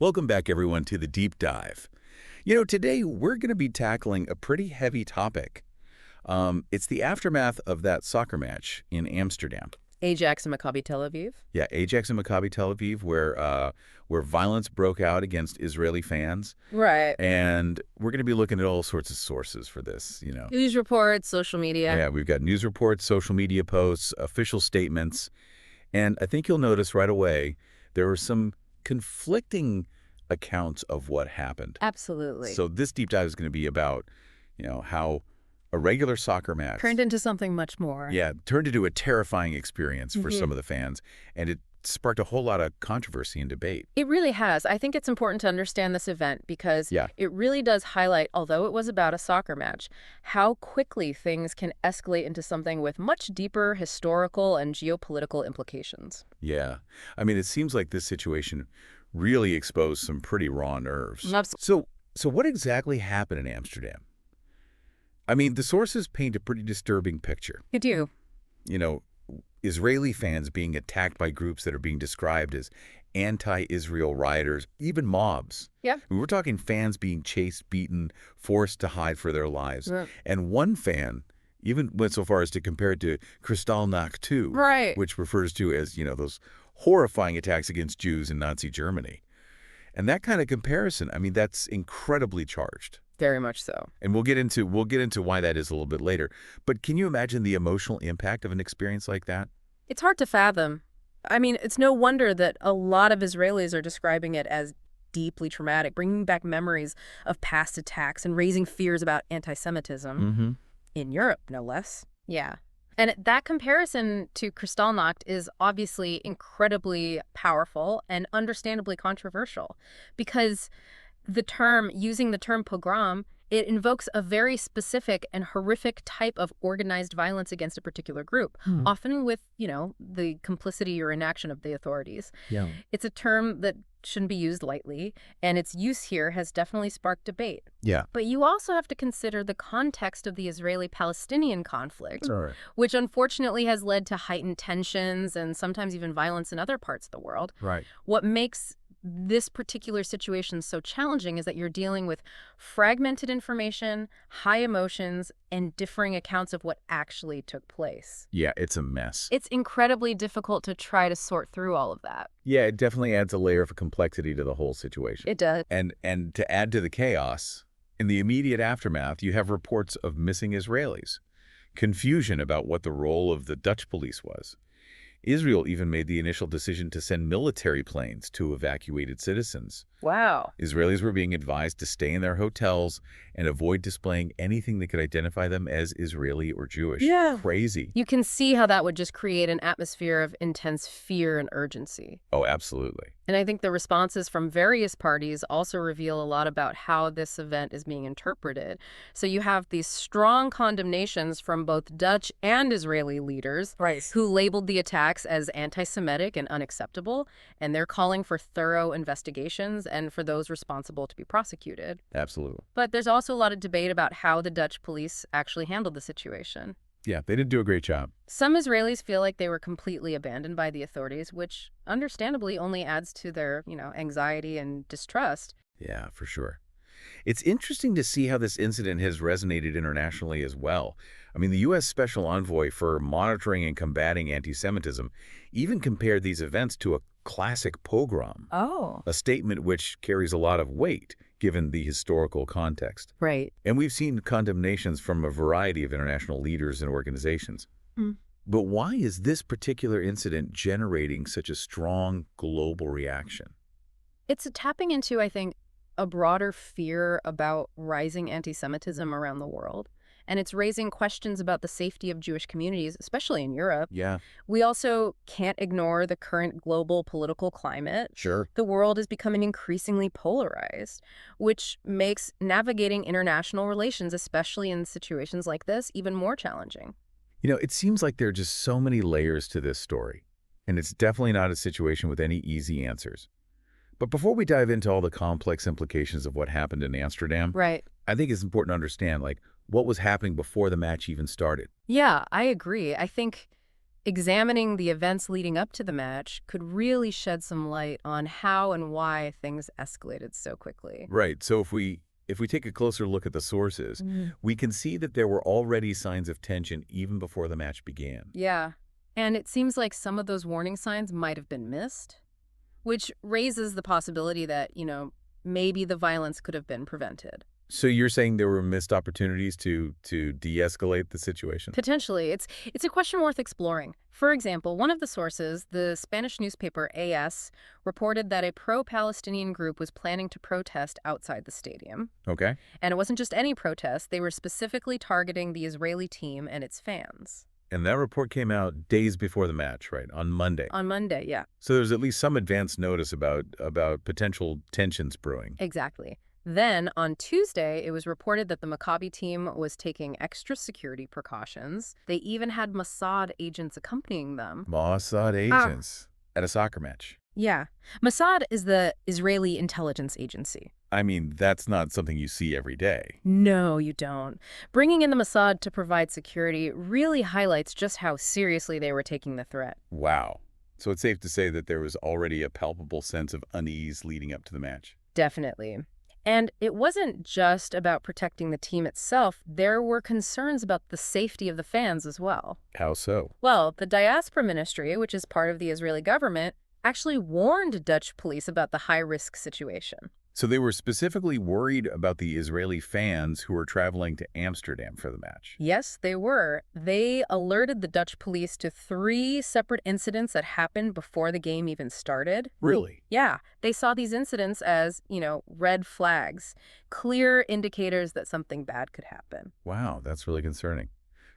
Welcome back, everyone, to the Deep Dive. Today we're going to be tackling a pretty heavy topic. It's the aftermath of that soccer match in Amsterdam. Ajax and Maccabi Tel Aviv? Yeah, Ajax and Maccabi Tel Aviv, where violence broke out against Israeli fans. Right. And we're going to be looking at all sorts of sources for this, News reports, social media. Yeah, we've got news reports, social media posts, official statements. And I think you'll notice right away there are some conflicting accounts of what happened. Absolutely. So this deep dive is going to be about, how a regular soccer match turned into something much more. Yeah, turned into a terrifying experience for some of the fans, and it sparked a whole lot of controversy and debate. It really has. I think it's important to understand this event because it really does highlight, although it was about a soccer match, how quickly things can escalate into something with much deeper historical and geopolitical implications. Yeah. I mean, it seems like this situation really exposed some pretty raw nerves. Absolutely. So what exactly happened in Amsterdam? I mean, the sources paint a pretty disturbing picture. You do. Israeli fans being attacked by groups that are being described as anti-Israel rioters, even mobs. Yeah. I mean, we're talking fans being chased, beaten, forced to hide for their lives. Right. And one fan even went so far as to compare it to Kristallnacht 2, right, which refers to as, those horrifying attacks against Jews in Nazi Germany. And that kind of comparison, I mean, that's incredibly charged. Very much so. And we'll get into why that is a little bit later. But can you imagine the emotional impact of an experience like that? It's hard to fathom. I mean, it's no wonder that a lot of Israelis are describing it as deeply traumatic, bringing back memories of past attacks and raising fears about anti-Semitism in Europe, no less. Yeah. And that comparison to Kristallnacht is obviously incredibly powerful and understandably controversial because using the term pogrom, it invokes a very specific and horrific type of organized violence against a particular group, often with, the complicity or inaction of the authorities. Yeah. It's a term that shouldn't be used lightly, and its use here has definitely sparked debate. Yeah. But you also have to consider the context of the Israeli-Palestinian conflict, Right, which unfortunately has led to heightened tensions and sometimes even violence in other parts of the world. Right. What makes this particular situation so challenging is that you're dealing with fragmented information, high emotions, and differing accounts of what actually took place. Yeah, it's a mess. It's incredibly difficult to try to sort through all of that. Yeah, it definitely adds a layer of complexity to the whole situation. It does. And to add to the chaos, in the immediate aftermath, you have reports of missing Israelis, confusion about what the role of the Dutch police was. Israel even made the initial decision to send military planes to evacuated citizens. Wow. Israelis were being advised to stay in their hotels and avoid displaying anything that could identify them as Israeli or Jewish. Yeah. Crazy. You can see how that would just create an atmosphere of intense fear and urgency. Oh, absolutely. And I think the responses from various parties also reveal a lot about how this event is being interpreted. So you have these strong condemnations from both Dutch and Israeli leaders who labeled the attacks as anti-Semitic and unacceptable, and they're calling for thorough investigations and for those responsible to be prosecuted. Absolutely. But there's also a lot of debate about how the Dutch police actually handled the situation. Yeah, they didn't do a great job. Some Israelis feel like they were completely abandoned by the authorities, which understandably only adds to their, anxiety and distrust. Yeah, for sure. It's interesting to see how this incident has resonated internationally as well. I mean, the U.S. Special Envoy for Monitoring and Combating Anti-Semitism even compared these events to a classic pogrom. Oh. A statement which carries a lot of weight given the historical context. Right. And we've seen condemnations from a variety of international leaders and organizations. But why is this particular incident generating such a strong global reaction? It's tapping into, I think, a broader fear about rising anti-Semitism around the world. And it's raising questions about the safety of Jewish communities, especially in Europe. Yeah. We also can't ignore the current global political climate. Sure. The world is becoming increasingly polarized, which makes navigating international relations, especially in situations like this, even more challenging. It seems like there are just so many layers to this story, and it's definitely not a situation with any easy answers. But before we dive into all the complex implications of what happened in Amsterdam, Right. I think it's important to understand, what was happening before the match even started. Yeah, I agree. I think examining the events leading up to the match could really shed some light on how and why things escalated so quickly. Right. So if we take a closer look at the sources, we can see that there were already signs of tension even before the match began. Yeah. And it seems like some of those warning signs might have been missed, which raises the possibility that, maybe the violence could have been prevented. So you're saying there were missed opportunities to de-escalate the situation? Potentially. It's a question worth exploring. For example, one of the sources, the Spanish newspaper AS, reported that a pro-Palestinian group was planning to protest outside the stadium. Okay. And it wasn't just any protest. They were specifically targeting the Israeli team and its fans. And that report came out days before the match, right? On Monday. On Monday, yeah. So there's at least some advance notice about potential tensions brewing. Exactly. Then, on Tuesday, it was reported that the Maccabi team was taking extra security precautions. They even had Mossad agents accompanying them. Mossad agents at a soccer match. Yeah. Mossad is the Israeli intelligence agency. I mean, that's not something you see every day. No, you don't. Bringing in the Mossad to provide security really highlights just how seriously they were taking the threat. Wow. So it's safe to say that there was already a palpable sense of unease leading up to the match. Definitely. And it wasn't just about protecting the team itself. There were concerns about the safety of the fans as well. How so? Well, the diaspora ministry, which is part of the Israeli government, actually warned Dutch police about the high-risk situation. So they were specifically worried about the Israeli fans who were traveling to Amsterdam for the match. Yes, they were. They alerted the Dutch police to 3 separate incidents that happened before the game even started. Really? Yeah, they saw these incidents as, red flags, clear indicators that something bad could happen. Wow, that's really concerning.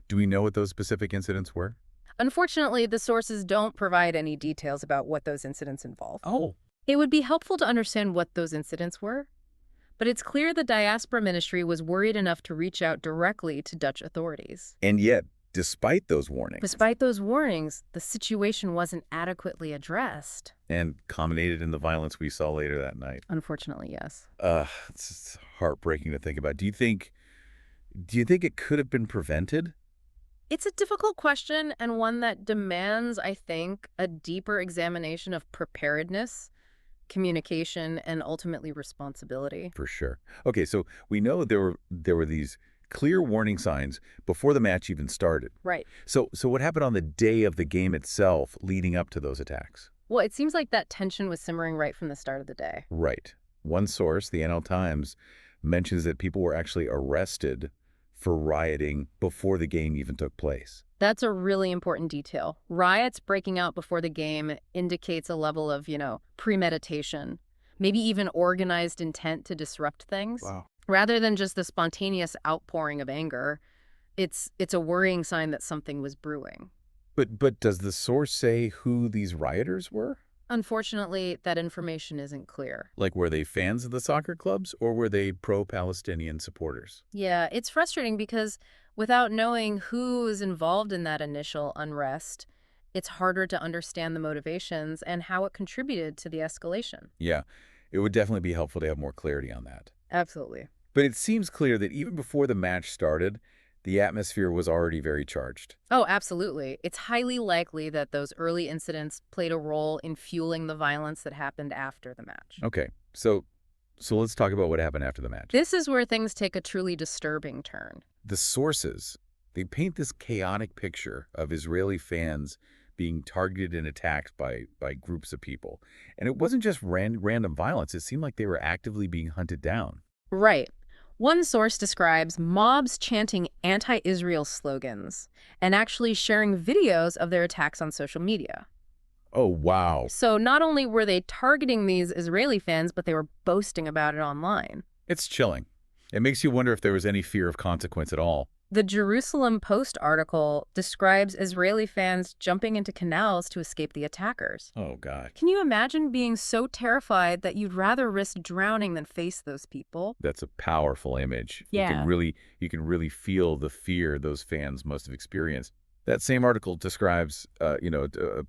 Do we know what those specific incidents were? Unfortunately, the sources don't provide any details about what those incidents involve. Oh. It would be helpful to understand what those incidents were, but it's clear the diaspora ministry was worried enough to reach out directly to Dutch authorities. And yet, despite those warnings, the situation wasn't adequately addressed. and culminated in the violence we saw later that night. Unfortunately, yes. It's heartbreaking to think about. Do you think it could have been prevented? It's a difficult question and one that demands, I think, a deeper examination of preparedness, communication, and ultimately responsibility. For sure. Okay, so we know there were these clear warning signs before the match even started. Right. So what happened on the day of the game itself leading up to those attacks? Well, it seems like that tension was simmering right from the start of the day. Right. One source, the NL Times, mentions that people were actually arrested for rioting before the game even took place. That's a really important detail. Riots breaking out before the game indicates a level of, premeditation, maybe even organized intent to disrupt things. Wow. Rather than just the spontaneous outpouring of anger, it's a worrying sign that something was brewing. But does the source say who these rioters were? Unfortunately, that information isn't clear. Like, were they fans of the soccer clubs or were they pro-Palestinian supporters? Yeah, it's frustrating because without knowing who was involved in that initial unrest, it's harder to understand the motivations and how it contributed to the escalation. Yeah, it would definitely be helpful to have more clarity on that. Absolutely. But it seems clear that even before the match started, the atmosphere was already very charged. Oh, absolutely. It's highly likely that those early incidents played a role in fueling the violence that happened after the match. Okay, so let's talk about what happened after the match. This is where things take a truly disturbing turn. The sources, they paint this chaotic picture of Israeli fans being targeted and attacked by groups of people. And it wasn't just random violence. It seemed like they were actively being hunted down. Right. One source describes mobs chanting anti-Israel slogans and actually sharing videos of their attacks on social media. Oh, wow. So not only were they targeting these Israeli fans, but they were boasting about it online. It's chilling. It makes you wonder if there was any fear of consequence at all. The Jerusalem Post article describes Israeli fans jumping into canals to escape the attackers. Oh, God. Can you imagine being so terrified that you'd rather risk drowning than face those people? That's a powerful image. Yeah. You can really feel the fear those fans must have experienced. That same article describes, a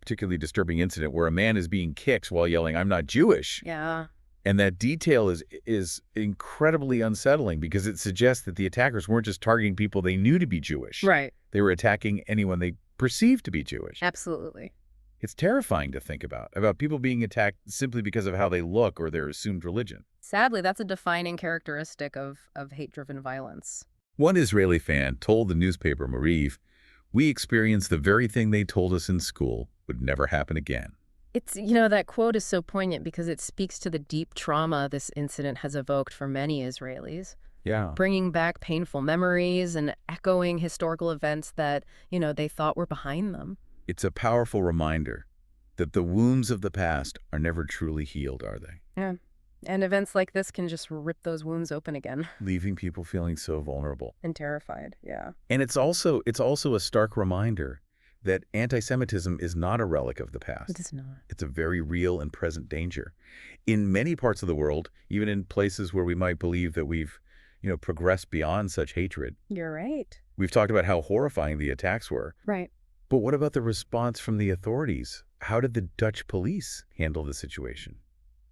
particularly disturbing incident where a man is being kicked while yelling, "I'm not Jewish." Yeah. And that detail is incredibly unsettling because it suggests that the attackers weren't just targeting people they knew to be Jewish. Right. They were attacking anyone perceived to be Jewish. Absolutely. It's terrifying to think about people being attacked simply because of how they look or their assumed religion. Sadly, that's a defining characteristic of hate-driven violence. One Israeli fan told the newspaper Mariv, "We experienced the very thing they told us in school would never happen again." That quote is so poignant because it speaks to the deep trauma this incident has evoked for many Israelis, Yeah. bringing back painful memories and echoing historical events that, they thought were behind them. It's a powerful reminder that the wounds of the past are never truly healed, are they? Yeah. And events like this can just rip those wounds open again. Leaving people feeling so vulnerable. And terrified, yeah. And it's also a stark reminder that anti-Semitism is not a relic of the past. It is not. It's a very real and present danger. In many parts of the world, even in places where we might believe that we've, progressed beyond such hatred. You're right. We've talked about how horrifying the attacks were. Right. But what about the response from the authorities? How did the Dutch police handle the situation?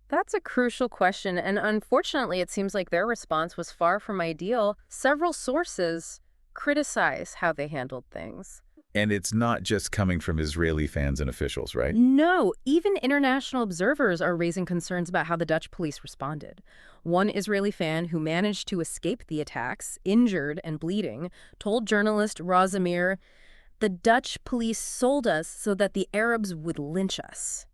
That's a crucial question, and unfortunately, it seems like their response was far from ideal. Several sources criticize how they handled things. And it's not just coming from Israeli fans and officials, right? No, even international observers are raising concerns about how the Dutch police responded. One Israeli fan who managed to escape the attacks, injured and bleeding, told journalist Razamir, "The Dutch police sold us so that the Arabs would lynch us."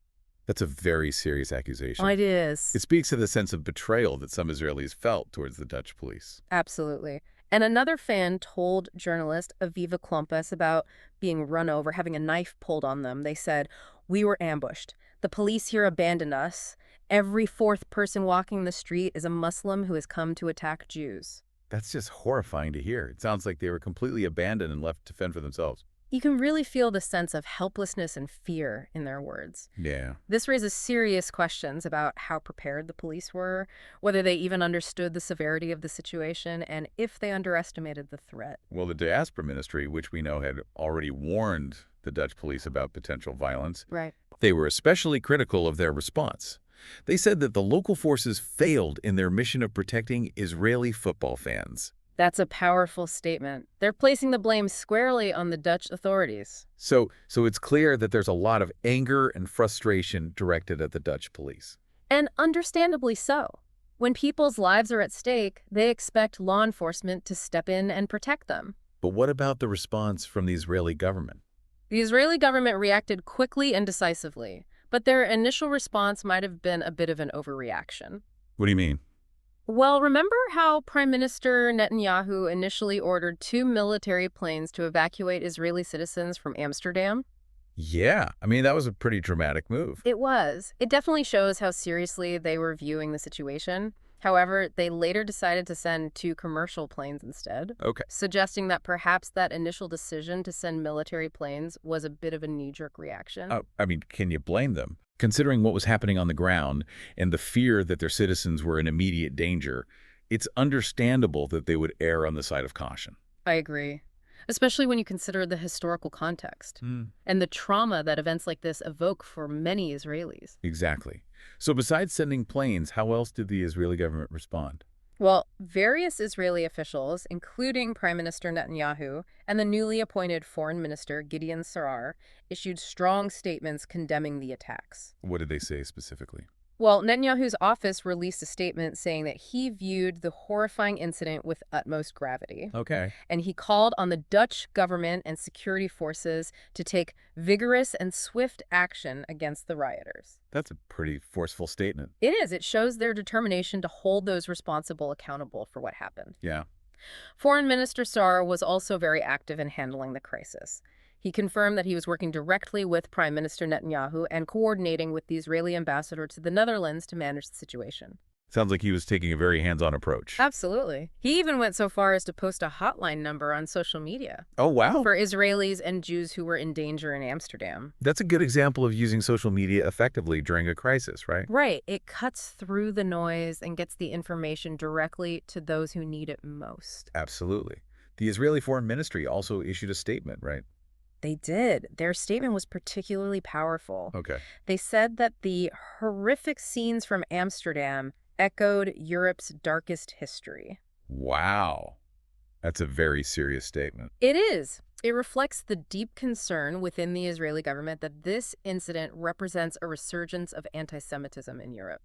That's a very serious accusation. It is. It speaks to the sense of betrayal that some Israelis felt towards the Dutch police. Absolutely. And another fan told journalist Aviva Klompus about being run over, having a knife pulled on them. They said, "We were ambushed. The police here abandoned us. Every fourth person walking the street is a Muslim who has come to attack Jews." That's just horrifying to hear. It sounds like they were completely abandoned and left to fend for themselves. You can really feel the sense of helplessness and fear in their words. Yeah. This raises serious questions about how prepared the police were, whether they even understood the severity of the situation, and if they underestimated the threat. Well, the diaspora ministry, which we know had already warned the Dutch police about potential violence, Right. they were especially critical of their response. They said that the local forces failed in their mission of protecting Israeli football fans. That's a powerful statement. They're placing the blame squarely on the Dutch authorities. So it's clear that there's a lot of anger and frustration directed at the Dutch police. And understandably so. When people's lives are at stake, they expect law enforcement to step in and protect them. But what about the response from the Israeli government? The Israeli government reacted quickly and decisively, but their initial response might have been a bit of an overreaction. What do you mean? Well, remember how Prime Minister Netanyahu initially ordered 2 military planes to evacuate Israeli citizens from Amsterdam? Yeah, I mean, that was a pretty dramatic move. It was. It definitely shows how seriously they were viewing the situation. However, they later decided to send 2 commercial planes instead, Okay. suggesting that perhaps that initial decision to send military planes was a bit of a knee-jerk reaction. I mean, can you blame them? Considering what was happening on the ground and the fear that their citizens were in immediate danger, it's understandable that they would err on the side of caution. I agree, especially when you consider the historical context and the trauma that events like this evoke for many Israelis. Exactly. So besides sending planes, how else did the Israeli government respond? Well, various Israeli officials, including Prime Minister Netanyahu and the newly appointed Foreign Minister Gideon Sarar, issued strong statements condemning the attacks. What did they say specifically? Well, Netanyahu's office released a statement saying that he viewed the horrifying incident with utmost gravity. Okay. And he called on the Dutch government and security forces to take vigorous and swift action against the rioters. That's a pretty forceful statement. It is. It shows their determination to hold those responsible accountable for what happened. Yeah. Foreign Minister Saar was also very active in handling the crisis. He confirmed that he was working directly with Prime Minister Netanyahu and coordinating with the Israeli ambassador to the Netherlands to manage the situation. Sounds like he was taking a very hands-on approach. Absolutely. He even went so far as to post a hotline number on social media Oh, wow. for Israelis and Jews who were in danger in Amsterdam. That's a good example of using social media effectively during a crisis, right? Right. It cuts through the noise and gets the information directly to those who need it most. Absolutely. The Israeli Foreign Ministry also issued a statement, right? They did. Their statement was particularly powerful. Okay. They said that the horrific scenes from Amsterdam echoed Europe's darkest history. Wow. That's a very serious statement. It is. It reflects the deep concern within the Israeli government that this incident represents a resurgence of anti-Semitism in Europe.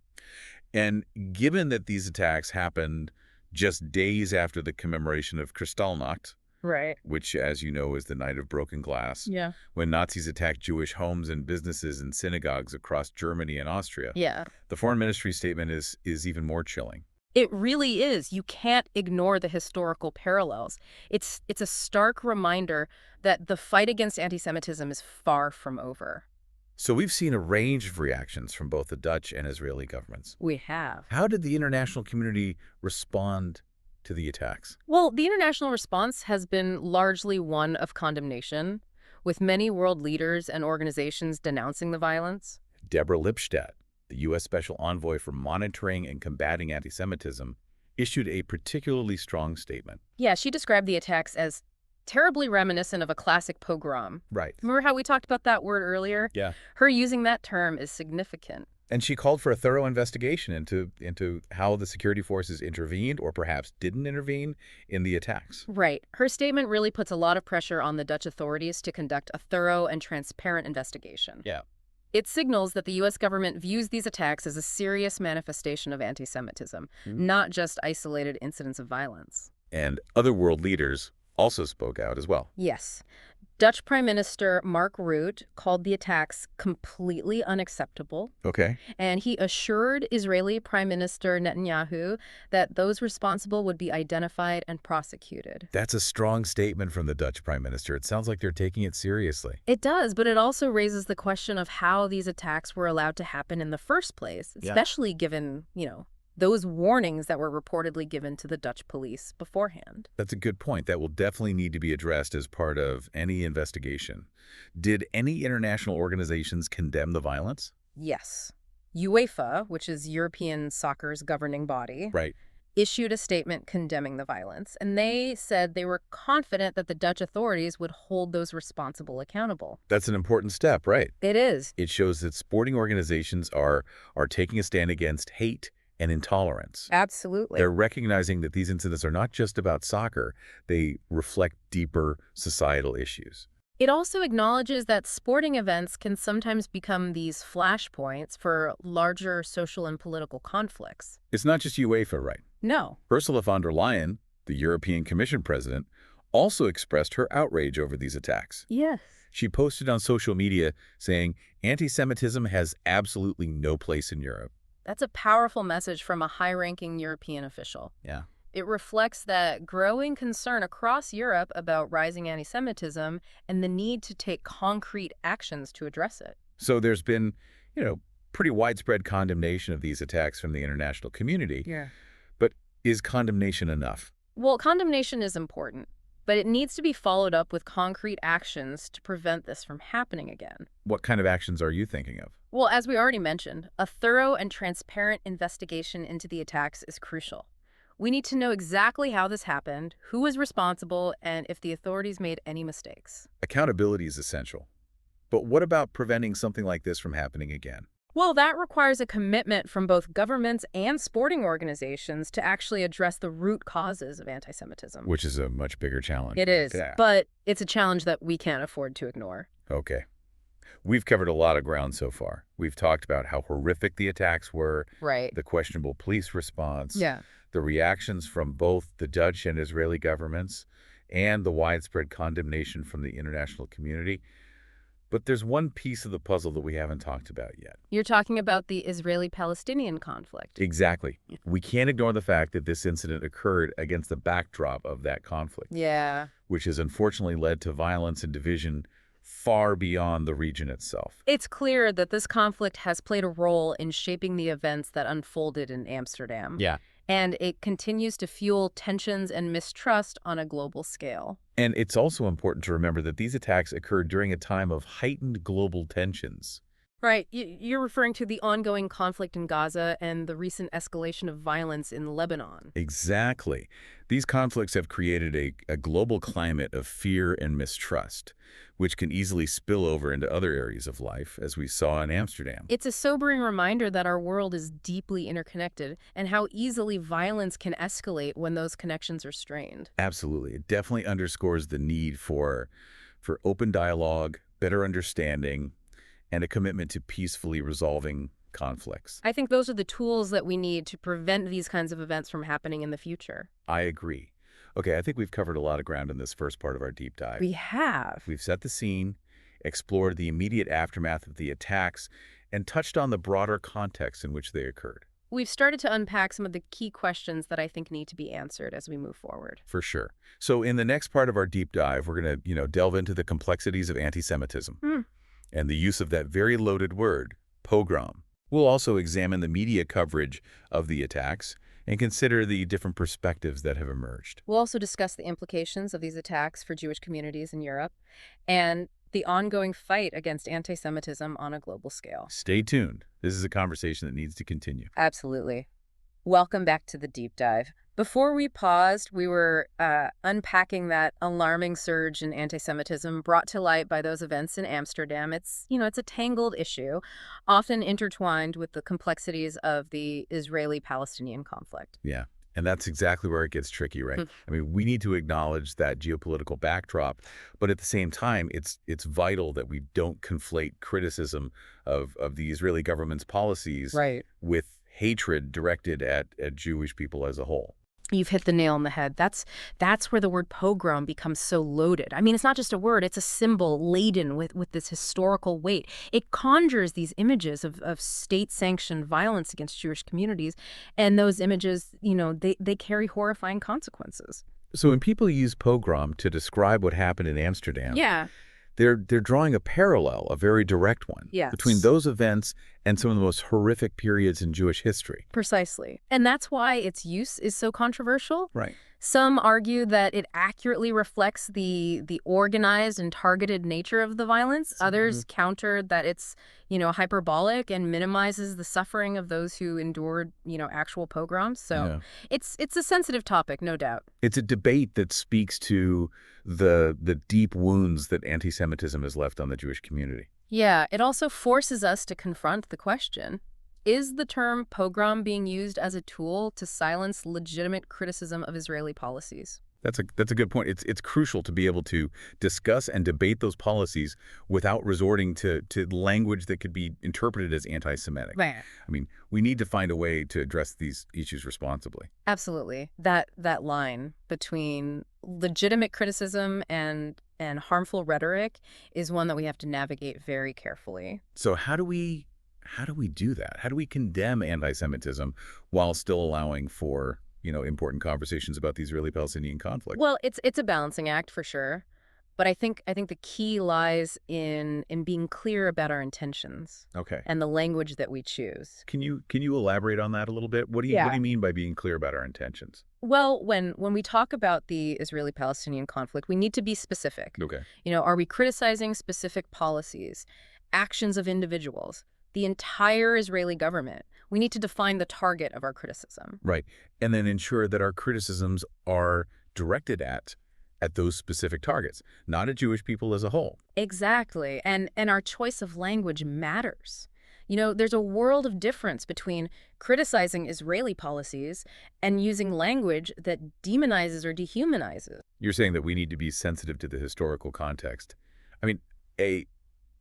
And given that these attacks happened just days after the commemoration of Kristallnacht, Right. which, as you know, is the Night of Broken Glass, Yeah. when Nazis attacked Jewish homes and businesses and synagogues across Germany and Austria, Yeah. the foreign ministry statement is even more chilling. It really is. You can't ignore the historical parallels. It's a stark reminder that the fight against anti-Semitism is far from over. So we've seen a range of reactions from both the Dutch and Israeli governments. We have. How did the international community respond to the attacks? Well, the international response has been largely one of condemnation, with many world leaders and organizations denouncing the violence. Deborah Lipstadt, the U.S. Special Envoy for Monitoring and Combating Anti-Semitism, issued a particularly strong statement. Yeah, she described the attacks as terribly reminiscent of a classic pogrom. Right. Remember how we talked about that word earlier? Yeah. Her using that term is significant. And she called for a thorough investigation into how the security forces intervened or perhaps didn't intervene in the attacks. Right. Her statement really puts a lot of pressure on the Dutch authorities to conduct a thorough and transparent investigation. Yeah. It signals that the U.S. government views these attacks as a serious manifestation of anti-Semitism, not just isolated incidents of violence. And other world leaders also spoke out as well. Yes. Dutch Prime Minister Mark Rutte called the attacks completely unacceptable, Okay. and he assured Israeli Prime Minister Netanyahu that those responsible would be identified and prosecuted. That's a strong statement from the Dutch Prime Minister. It sounds like they're taking it seriously. It does, but it also raises the question of how these attacks were allowed to happen in the first place, especially given, those warnings that were reportedly given to the Dutch police beforehand. That's a good point. That will definitely need to be addressed as part of any investigation. Did any international organizations condemn the violence? Yes. UEFA, which is European soccer's governing body, Right. issued a statement condemning the violence, and they said they were confident that the Dutch authorities would hold those responsible accountable. That's an important step, right? It is. It shows that sporting organizations are taking a stand against hate and intolerance. Absolutely. They're recognizing that these incidents are not just about soccer. They reflect deeper societal issues. It also acknowledges that sporting events can sometimes become these flashpoints for larger social and political conflicts. It's not just UEFA, right? No. Ursula von der Leyen, the European Commission president, also expressed her outrage over these attacks. Yes. She posted on social media saying, "Anti-Semitism has absolutely no place in Europe." That's a powerful message from a high-ranking European official. Yeah. It reflects that growing concern across Europe about rising anti-Semitism and the need to take concrete actions to address it. So there's been, pretty widespread condemnation of these attacks from the international community. Yeah. But is condemnation enough? Well, condemnation is important, but it needs to be followed up with concrete actions to prevent this from happening again. What kind of actions are you thinking of? Well, as we already mentioned, a thorough and transparent investigation into the attacks is crucial. We need to know exactly how this happened, who was responsible, and if the authorities made any mistakes. Accountability is essential. But what about preventing something like this from happening again? Well, that requires a commitment from both governments and sporting organizations to actually address the root causes of anti-Semitism. Which is a much bigger challenge. It is, Yeah. but it's a challenge that we can't afford to ignore. Okay. We've covered a lot of ground so far. We've talked about how horrific the attacks were, Right. the questionable police response, Yeah. the reactions from both the Dutch and Israeli governments, and the widespread condemnation from the international community. But there's one piece of the puzzle that we haven't talked about yet. You're talking about the Israeli-Palestinian conflict. Exactly. We can't ignore the fact that this incident occurred against the backdrop of that conflict, Yeah. which has unfortunately led to violence and division far beyond the region itself. It's clear that this conflict has played a role in shaping the events that unfolded in Amsterdam. Yeah. And it continues to fuel tensions and mistrust on a global scale. And it's also important to remember that these attacks occurred during a time of heightened global tensions. Right. You're referring to the ongoing conflict in Gaza and the recent escalation of violence in Lebanon. Exactly. These conflicts have created a global climate of fear and mistrust, which can easily spill over into other areas of life, as we saw in Amsterdam. It's a sobering reminder that our world is deeply interconnected and how easily violence can escalate when those connections are strained. Absolutely. It definitely underscores the need for open dialogue, better understanding, and a commitment to peacefully resolving conflicts. I think those are the tools that we need to prevent these kinds of events from happening in the future. I agree. Okay, I think we've covered a lot of ground in this first part of our deep dive. We have. We've set the scene, explored the immediate aftermath of the attacks, and touched on the broader context in which they occurred. We've started to unpack some of the key questions that I think need to be answered as we move forward. For sure. So in the next part of our deep dive, we're going to, delve into the complexities of anti-Semitism and the use of that very loaded word, pogrom. We'll also examine the media coverage of the attacks and consider the different perspectives that have emerged. We'll also discuss the implications of these attacks for Jewish communities in Europe and the ongoing fight against anti-Semitism on a global scale. Stay tuned. This is a conversation that needs to continue. Absolutely. Welcome back to the deep dive. Before we paused, we were unpacking that alarming surge in anti-Semitism brought to light by those events in Amsterdam. It's a tangled issue, often intertwined with the complexities of the Israeli-Palestinian conflict. Yeah. And that's exactly where it gets tricky, right? I mean, we need to acknowledge that geopolitical backdrop, but at the same time, it's vital that we don't conflate criticism of the Israeli government's policies with hatred directed at Jewish people as a whole. You've hit the nail on the head. That's where the word pogrom becomes so loaded. I mean, it's not just a word, it's a symbol laden with this historical weight. It conjures these images of state-sanctioned violence against Jewish communities, and those images, they carry horrifying consequences. So when people use pogrom to describe what happened in Amsterdam, Yeah. they're drawing a parallel, a very direct one, Yes. between those events and some of the most horrific periods in Jewish history. Precisely. And that's why its use is so controversial. Right. Some argue that it accurately reflects the organized and targeted nature of the violence. Others counter that it's, hyperbolic and minimizes the suffering of those who endured, actual pogroms. So it's a sensitive topic, no doubt. It's a debate that speaks to the deep wounds that anti-Semitism has left on the Jewish community. Yeah, it also forces us to confront the question, is the term pogrom being used as a tool to silence legitimate criticism of Israeli policies? That's a good point. It's crucial to be able to discuss and debate those policies without resorting to language that could be interpreted as anti-Semitic. Right. I mean, we need to find a way to address these issues responsibly. Absolutely. That line between legitimate criticism and harmful rhetoric is one that we have to navigate very carefully. So how do we do that? How do we condemn anti-Semitism while still allowing for important conversations about the Israeli-Palestinian conflict? Well, it's a balancing act for sure, but I think the key lies in being clear about our intentions. Okay. And the language that we choose. Can you elaborate on that a little bit? What do you mean by being clear about our intentions? Well, when we talk about the Israeli-Palestinian conflict, we need to be specific. Okay. Are we criticizing specific policies, actions of individuals, the entire Israeli government? We need to define the target of our criticism. Right. And then ensure that our criticisms are directed at those specific targets, not at Jewish people as a whole. Exactly. And our choice of language matters. There's a world of difference between criticizing Israeli policies and using language that demonizes or dehumanizes. You're saying that we need to be sensitive to the historical context. I mean, a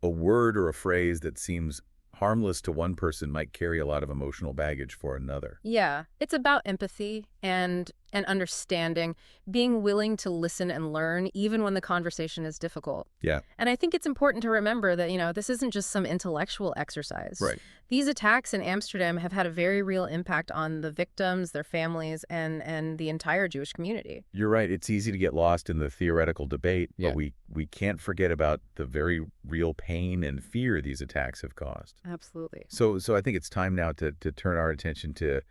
word or a phrase that seems harmless to one person might carry a lot of emotional baggage for another. Yeah, it's about empathy and understanding, being willing to listen and learn even when the conversation is difficult. Yeah. And I think it's important to remember that, this isn't just some intellectual exercise. Right. These attacks in Amsterdam have had a very real impact on the victims, their families, and the entire Jewish community. You're right. It's easy to get lost in the theoretical debate, but we can't forget about the very real pain and fear these attacks have caused. Absolutely. So I think it's time now to turn our attention to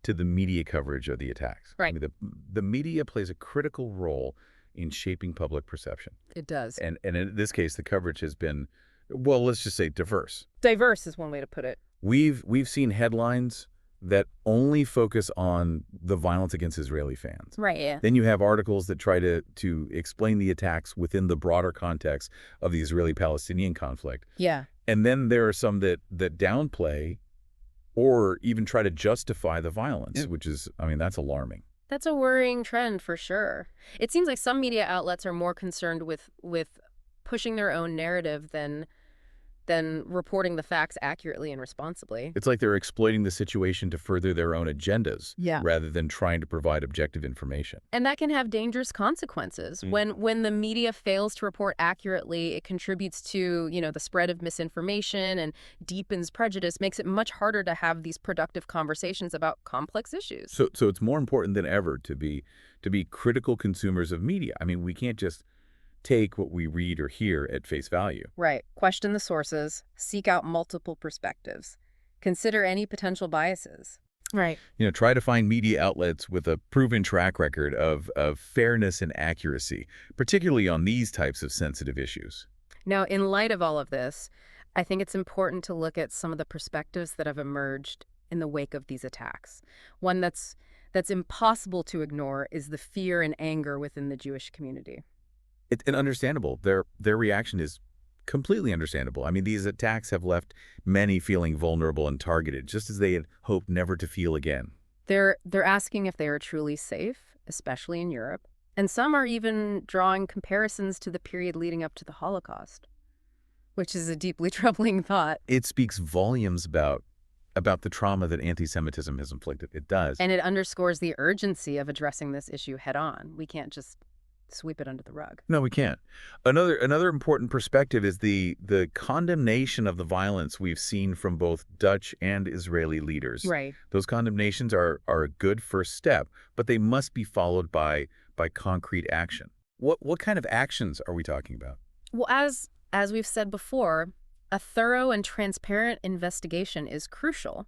the media coverage of the attacks. Right. I mean, the media plays a critical role in shaping public perception. It does. And in this case, the coverage has been Well, let's just say diverse. Diverse is one way to put it. We've seen headlines that only focus on the violence against Israeli fans. Right, yeah. Then you have articles that try to explain the attacks within the broader context of the Israeli-Palestinian conflict. Yeah. And then there are some that downplay or even try to justify the violence, which is, I mean, that's alarming. That's a worrying trend for sure. It seems like some media outlets are more concerned with pushing their own narrative than reporting the facts accurately and responsibly. It's like they're exploiting the situation to further their own agendas rather than trying to provide objective information. And that can have dangerous consequences. When the media fails to report accurately, it contributes to, the spread of misinformation and deepens prejudice, makes it much harder to have these productive conversations about complex issues. So it's more important than ever to be critical consumers of media. I mean, we can't just take what we read or hear at face value. Right. Question the sources, seek out multiple perspectives, consider any potential biases. Right. Try to find media outlets with a proven track record of fairness and accuracy, particularly on these types of sensitive issues. Now, in light of all of this, I think it's important to look at some of the perspectives that have emerged in the wake of these attacks. One that's impossible to ignore is the fear and anger within the Jewish community. It's understandable. Their reaction is completely understandable. I mean, these attacks have left many feeling vulnerable and targeted, just as they had hoped never to feel again. They're asking if they are truly safe, especially in Europe. And some are even drawing comparisons to the period leading up to the Holocaust, which is a deeply troubling thought. It speaks volumes about the trauma that anti-Semitism has inflicted. It does. And it underscores the urgency of addressing this issue head on. We can't just sweep it under the rug. No, we can't. Another important perspective is the condemnation of the violence we've seen from both Dutch and Israeli leaders. Right. Those condemnations are a good first step, but they must be followed by concrete action. What kind of actions are we talking about? Well, as we've said before, a thorough and transparent investigation is crucial.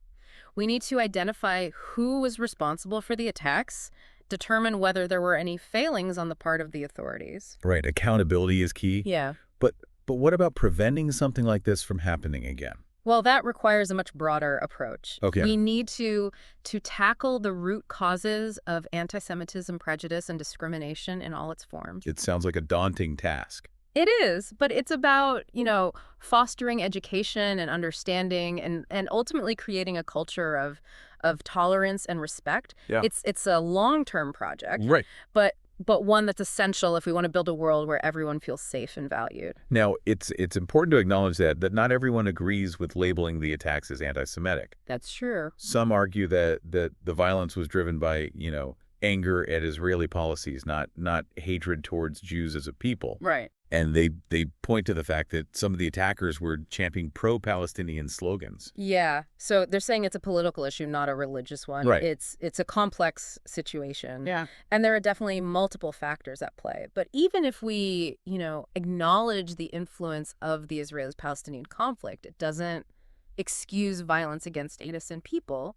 We need to identify who was responsible for the attacks, determine whether there were any failings on the part of the authorities. Right. Accountability is key. Yeah. But what about preventing something like this from happening again? Well, that requires a much broader approach. Okay. We need to tackle the root causes of anti-Semitism, prejudice, and discrimination in all its forms. It sounds like a daunting task. It is, but it's about, fostering education and understanding and ultimately creating a culture of tolerance and respect. Yeah. It's a long-term project. Right. But one that's essential if we want to build a world where everyone feels safe and valued. Now, it's important to acknowledge that not everyone agrees with labeling the attacks as anti-Semitic. That's true. Some argue that the violence was driven by, anger at Israeli policies, not hatred towards Jews as a people. Right. And they point to the fact that some of the attackers were chanting pro-Palestinian slogans. Yeah. So they're saying it's a political issue, not a religious one. Right. It's a complex situation. Yeah. And there are definitely multiple factors at play. But even if we, acknowledge the influence of the Israeli-Palestinian conflict, it doesn't excuse violence against innocent people.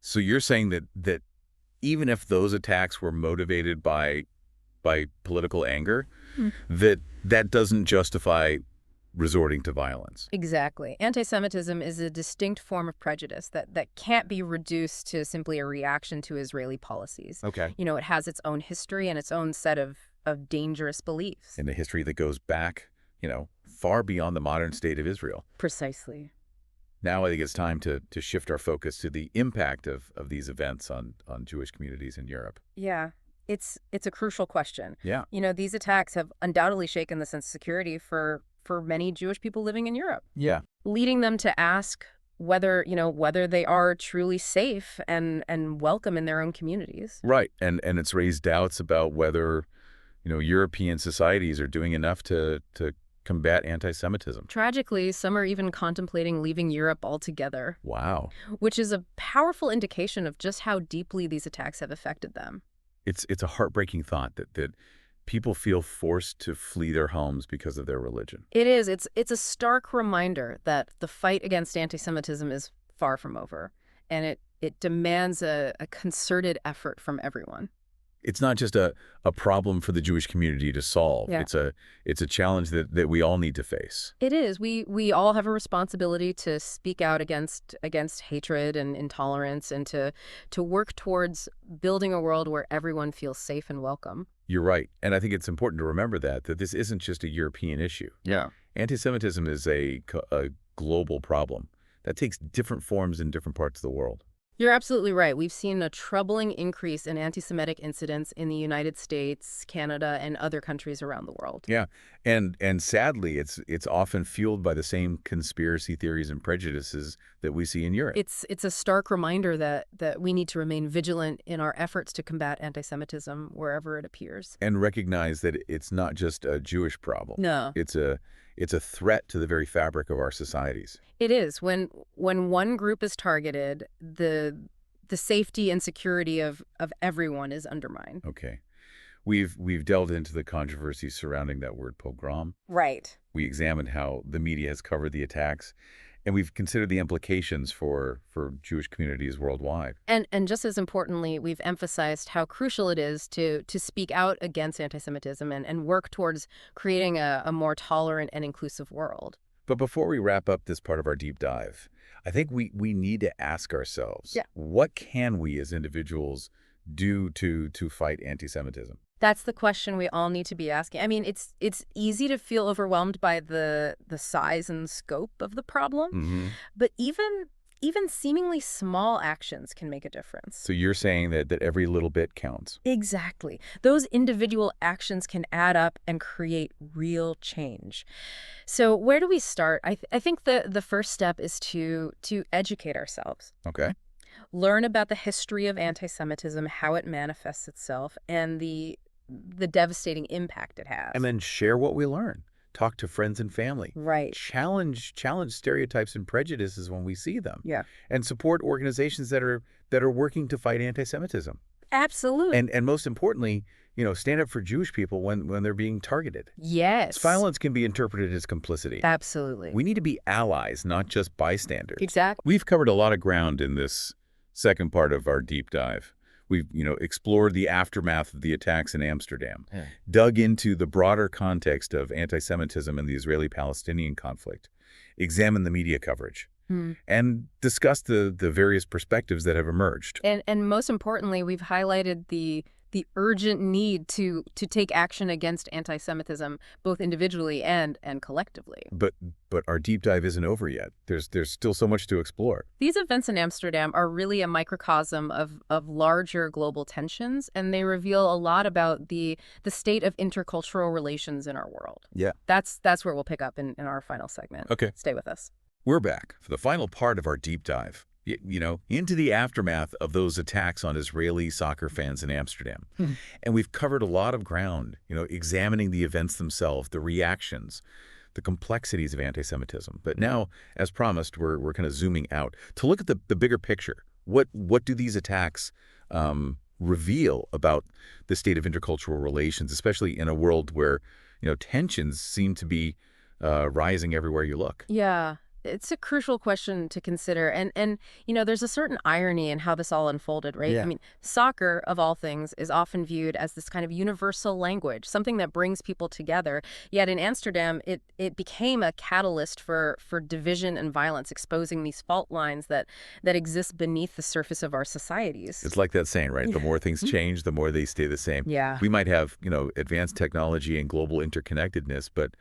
So you're saying that even if those attacks were motivated by political anger, that doesn't justify resorting to violence. Exactly. Anti-Semitism is a distinct form of prejudice that can't be reduced to simply a reaction to Israeli policies. Okay. It has its own history and its own set of dangerous beliefs. And a history that goes back, far beyond the modern state of Israel. Precisely. Now I think it's time to shift our focus to the impact of these events on Jewish communities in Europe. Yeah. It's a crucial question. Yeah. These attacks have undoubtedly shaken the sense of security for many Jewish people living in Europe. Yeah. Leading them to ask whether they are truly safe and welcome in their own communities. Right. And it's raised doubts about whether, European societies are doing enough to combat anti-Semitism. Tragically, some are even contemplating leaving Europe altogether. Wow. Which is a powerful indication of just how deeply these attacks have affected them. It's a heartbreaking thought that people feel forced to flee their homes because of their religion. It is. It's a stark reminder that the fight against anti-Semitism is far from over, and it demands a concerted effort from everyone. It's not just a problem for the Jewish community to solve. Yeah. It's a challenge that we all need to face. It is. We all have a responsibility to speak out against hatred and intolerance, and to work towards building a world where everyone feels safe and welcome. You're right. And I think it's important to remember that this isn't just a European issue. Yeah. Anti-Semitism is a global problem that takes different forms in different parts of the world. You're absolutely right. We've seen a troubling increase in anti-Semitic incidents in the United States, Canada, and other countries around the world. Yeah. And sadly, it's often fueled by the same conspiracy theories and prejudices that we see in Europe. It's a stark reminder that we need to remain vigilant in our efforts to combat anti-Semitism wherever it appears. And recognize that it's not just a Jewish problem. No. It's a threat to the very fabric of our societies. It is. When one group is targeted, the safety and security of everyone is undermined. Okay. We've delved into the controversies surrounding that word pogrom. Right. We examined how the media has covered the attacks, and we've considered the implications for Jewish communities worldwide. And just as importantly, we've emphasized how crucial it is to speak out against anti-Semitism and work towards creating a more tolerant and inclusive world. But before we wrap up this part of our deep dive, I think we need to ask ourselves, what can we as individuals do to fight anti-Semitism? That's the question we all need to be asking. I mean, it's easy to feel overwhelmed by the size and scope of the problem, but even seemingly small actions can make a difference. So you're saying that every little bit counts. Exactly. Those individual actions can add up and create real change. So where do we start? I think the first step is to educate ourselves. Okay. Learn about the history of anti-Semitism, how it manifests itself, and the devastating impact it has. And then share what we learn. Talk to friends and family. Right. Challenge stereotypes and prejudices when we see them. Yeah. And support organizations that are working to fight anti-Semitism. Absolutely. And most importantly, stand up for Jewish people when they're being targeted. Yes. Violence can be interpreted as complicity. Absolutely. We need to be allies, not just bystanders. Exactly. We've covered a lot of ground in this second part of our deep dive. We've, explored the aftermath of the attacks in Amsterdam, dug into the broader context of anti-Semitism and the Israeli-Palestinian conflict, examined the media coverage, and discussed the various perspectives that have emerged. And most importantly, we've highlighted the urgent need to take action against anti-Semitism, both individually and collectively. But our deep dive isn't over yet. There's still so much to explore. These events in Amsterdam are really a microcosm of larger global tensions, and they reveal a lot about the state of intercultural relations in our world. Yeah. That's where we'll pick up in our final segment. Okay. Stay with us. We're back for the final part of our deep dive. Into the aftermath of those attacks on Israeli soccer fans in Amsterdam. And we've covered a lot of ground, examining the events themselves, the reactions, the complexities of anti-Semitism. But now, as promised, we're kind of zooming out to look at the bigger picture. What do these attacks reveal about the state of intercultural relations, especially in a world where, tensions seem to be rising everywhere you look? Yeah. It's a crucial question to consider. And there's a certain irony in how this all unfolded, right? Yeah. I mean, soccer, of all things, is often viewed as this kind of universal language, something that brings people together. Yet in Amsterdam, it became a catalyst for division and violence, exposing these fault lines that exist beneath the surface of our societies. It's like that saying, right? The more things change, the more they stay the same. Yeah. We might have, advanced technology and global interconnectedness, but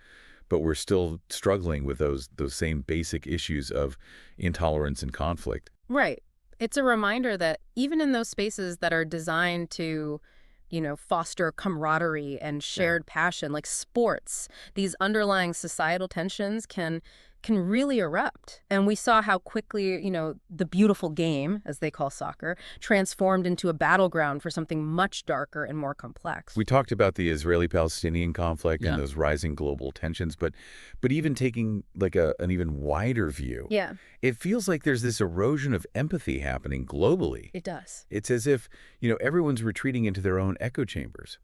we're still struggling with those same basic issues of intolerance and conflict. Right. It's a reminder that even in those spaces that are designed to, foster camaraderie and shared passion, like sports, these underlying societal tensions can really erupt. And we saw how quickly, the beautiful game, as they call soccer, transformed into a battleground for something much darker and more complex. We talked about the Israeli-Palestinian conflict and those rising global tensions, but even taking like an even wider view, it feels like there's this erosion of empathy happening globally. It does. It's as if, everyone's retreating into their own echo chambers,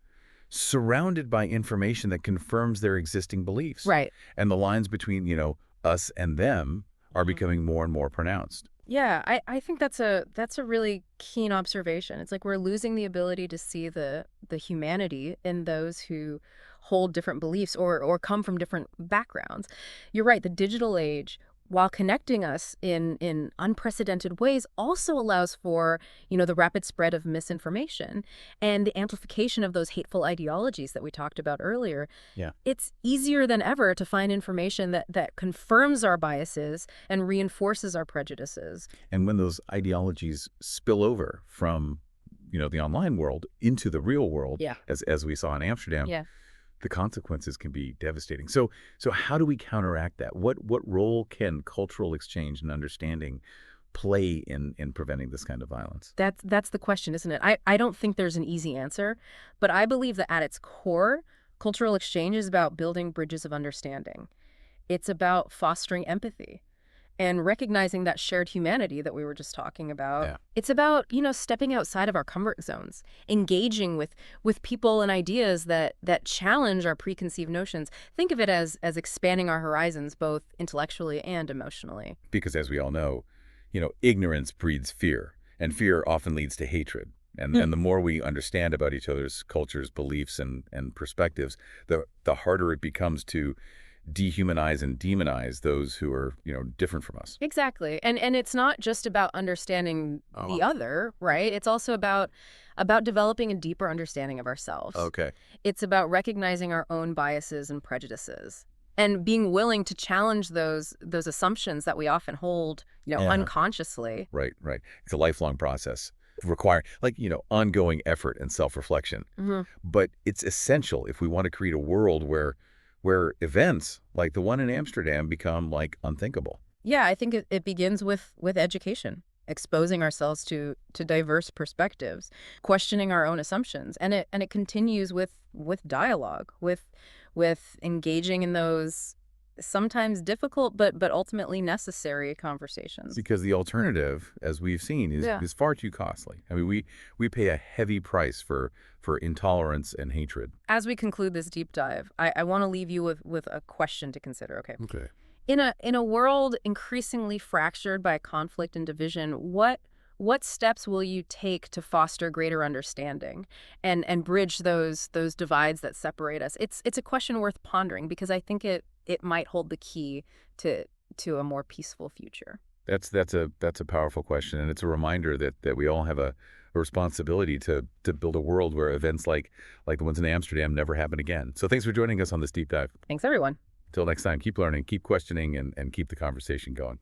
surrounded by information that confirms their existing beliefs. Right. And the lines between, us and them are becoming more and more pronounced. Yeah, I think that's a really keen observation. It's like we're losing the ability to see the humanity in those who hold different beliefs or come from different backgrounds. You're right, the digital age, while connecting us in unprecedented ways, also allows for, the rapid spread of misinformation and the amplification of those hateful ideologies that we talked about earlier. Yeah. It's easier than ever to find information that confirms our biases and reinforces our prejudices. And when those ideologies spill over from, the online world into the real world, Yeah. as we saw in Amsterdam, Yeah. the consequences can be devastating. So how do we counteract that? What role can cultural exchange and understanding play in preventing this kind of violence? That's the question, isn't it? I don't think there's an easy answer, but I believe that at its core, cultural exchange is about building bridges of understanding. It's about fostering empathy and recognizing that shared humanity that we were just talking about. Yeah. It's about, stepping outside of our comfort zones, engaging with people and ideas that challenge our preconceived notions. Think of it as expanding our horizons, both intellectually and emotionally. Because as we all know, ignorance breeds fear, and fear often leads to hatred. And the more we understand about each other's cultures, beliefs, and perspectives, the harder it becomes to dehumanize and demonize those who are, different from us. Exactly. And it's not just about understanding the other, right? It's also about developing a deeper understanding of ourselves. Okay. It's about recognizing our own biases and prejudices and being willing to challenge those assumptions that we often hold, Yeah. unconsciously. Right, right. It's a lifelong process requiring, ongoing effort and self-reflection. Hmm. But it's essential if we want to create a world where events like the one in Amsterdam become unthinkable. Yeah, I think it begins with education, exposing ourselves to diverse perspectives, questioning our own assumptions, and it continues with dialogue, with engaging in those sometimes difficult but ultimately necessary conversations. Because the alternative, as we've seen, Yeah. is far too costly. I mean, we pay a heavy price for intolerance and hatred. As we conclude this deep dive, I want to leave you with a question to consider. Okay. Okay. In a world increasingly fractured by conflict and division, what steps will you take to foster greater understanding and bridge those divides that separate us? It's a question worth pondering because I think it might hold the key to a more peaceful future. That's a powerful question, and it's a reminder that we all have a responsibility to build a world where events like the ones in Amsterdam never happen again. So thanks for joining us on this deep dive. Thanks, everyone. Until next time, keep learning, keep questioning, and keep the conversation going.